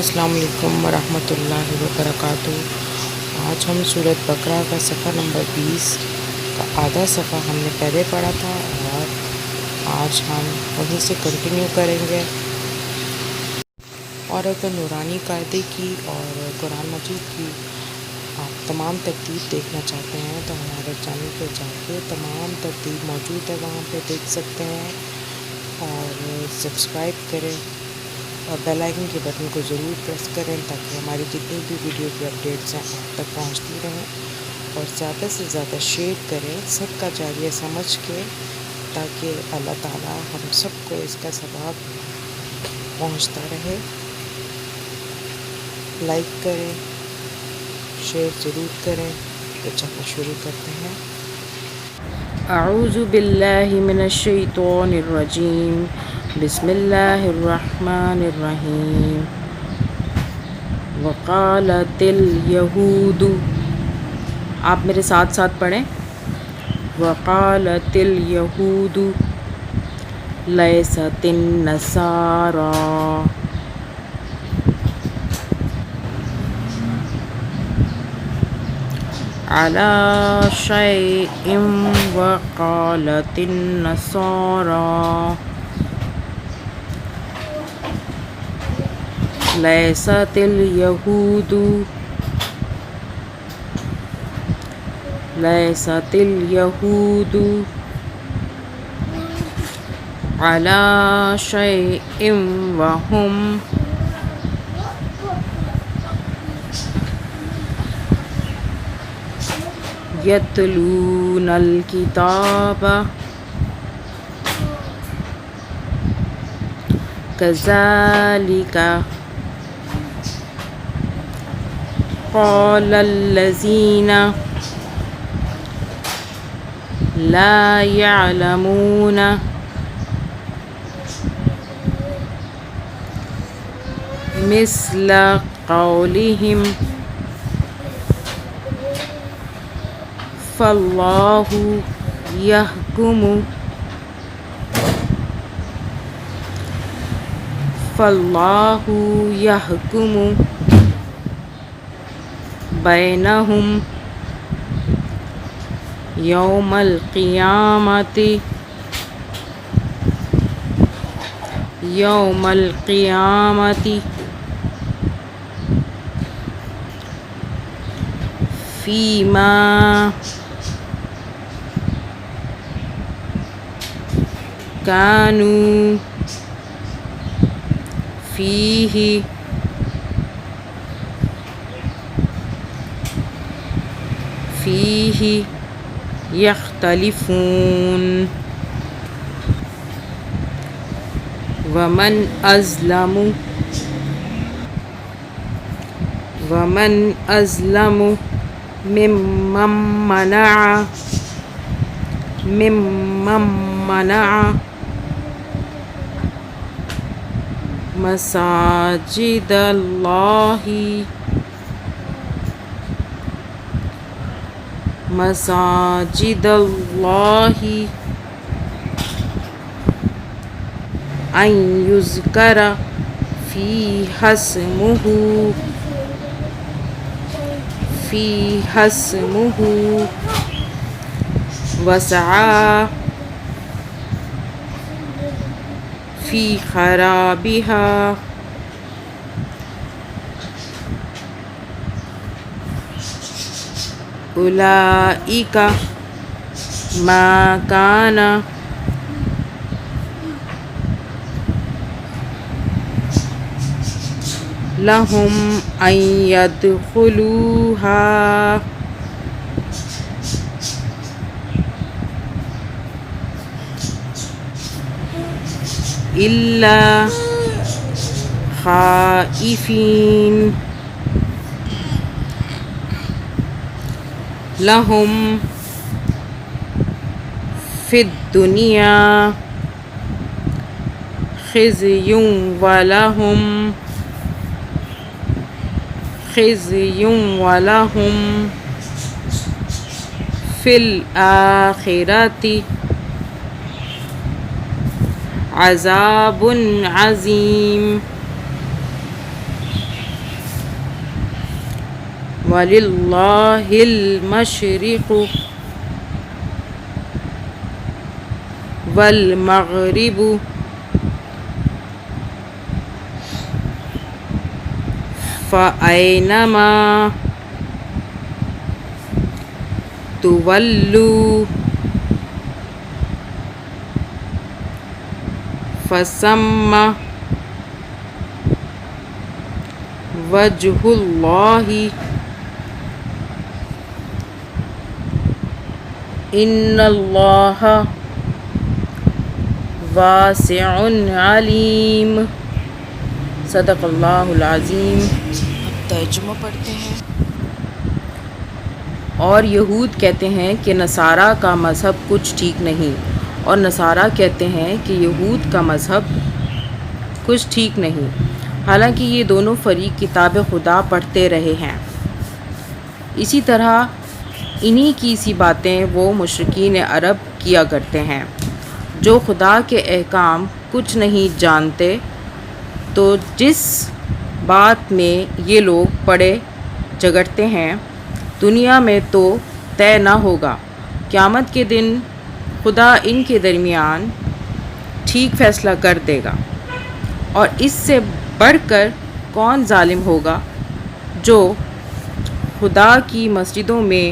السلام علیکم ورحمۃ اللہ وبرکاتہ۔ آج ہم سورۃ بقرہ کا صفحہ نمبر 20 کا آدھا صفحہ ہم نے پہلے پڑھا تھا اور آج ہم وہیں سے کنٹینیو کریں گے۔ اور اگر نورانی قاعدے کی اور قرآن مجید کی آپ تمام ترتیب دیکھنا چاہتے ہیں تو ہمارے چینل پہ جا کے تمام ترتیب موجود ہے، وہاں پہ دیکھ سکتے ہیں اور سبسکرائب کریں اور بیل آئکن کے بٹن کو ضرور پریس کریں تاکہ ہماری جتنی بھی ویڈیو کی اپڈیٹس ہیں آپ تک پہنچتی رہیں، اور زیادہ سے زیادہ شیئر کریں صدقہ جاریہ سمجھ کے، تاکہ اللہ تعالیٰ ہم سب کو اس کا ثواب پہنچتا رہے۔ لائک کریں، شیئر ضرور کریں۔ تو چلو شروع کرتے ہیں۔ اعوذ باللہ من الشیطان الرجیم، بسم اللہ الرحمن الرحیم۔ وقالت الیہود، آپ میرے ساتھ ساتھ پڑھیں۔ وقالت الیہود لیست النصارى علی شیء وقالت النصارى لیست الیہود علی شیء وہم یتلون الکتاب کذالک قال الذین لا يعلمون مثل قولهم فاللہ یحکم بینہم یوم القیامۃ فیما کانوا فیہ یختلفون۔ ومن اظلم ممن منع مساجد اللہ ان یذکر فیہا اسمہ وسعی فی خرابہا اولئک ما کان لہم ان یدخلوہا الا خائفین، لہم فی الدنیا خزی ولہم فی الآخرۃ عذاب عظیم۔ وَلِلَّهِ الْمَشْرِقُ وَالْمَغْرِبُ فَأَيْنَمَا تُوَلُّوا فَثَمَّ وَجْهُ اللَّهِ إِنَّ اللَّهَ وَاسِعٌ عَلِيمٌ۔ صدق اللہ العظیم۔ ترجمہ پڑھتے ہیں۔ اور یہود کہتے ہیں کہ نصارہ کا مذہب کچھ ٹھیک نہیں، اور نصارہ کہتے ہیں کہ یہود کا مذہب کچھ ٹھیک نہیں، حالانکہ یہ دونوں فریق کتاب خدا پڑھتے رہے ہیں۔ اسی طرح انہی کی سی باتیں وہ مشرکین عرب کیا کرتے ہیں جو خدا کے احکام کچھ نہیں جانتے۔ تو جس بات میں یہ لوگ پڑے جھگڑتے ہیں دنیا میں تو طے نہ ہوگا، قیامت کے دن خدا ان کے درمیان ٹھیک فیصلہ کر دے گا۔ اور اس سے بڑھ کر کون ظالم ہوگا جو خدا کی مسجدوں میں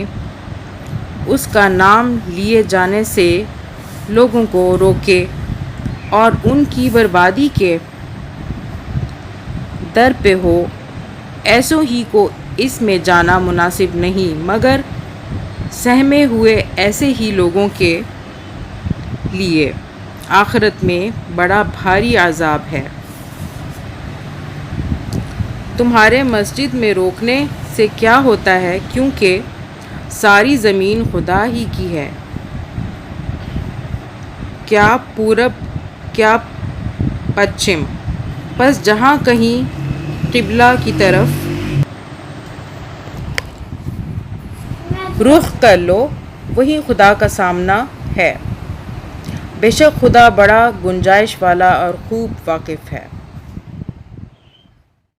اس کا نام لیے جانے سے لوگوں کو روکے اور ان کی بربادی کے در پہ ہو، ایسوں ہی کو اس میں جانا مناسب نہیں، مگر سہمے ہوئے ایسے ہی لوگوں کے لیے آخرت میں بڑا بھاری عذاب ہے۔ تمہارے مسجد میں روکنے سے کیا ہوتا ہے، کیونکہ ساری زمین خدا ہی کی ہے، کیا پورب کیا پچھم، پس جہاں کہیں قبلہ کی طرف رخ کر لو وہیں خدا کا سامنا ہے، بے شک خدا بڑا گنجائش والا اور خوب واقف ہے۔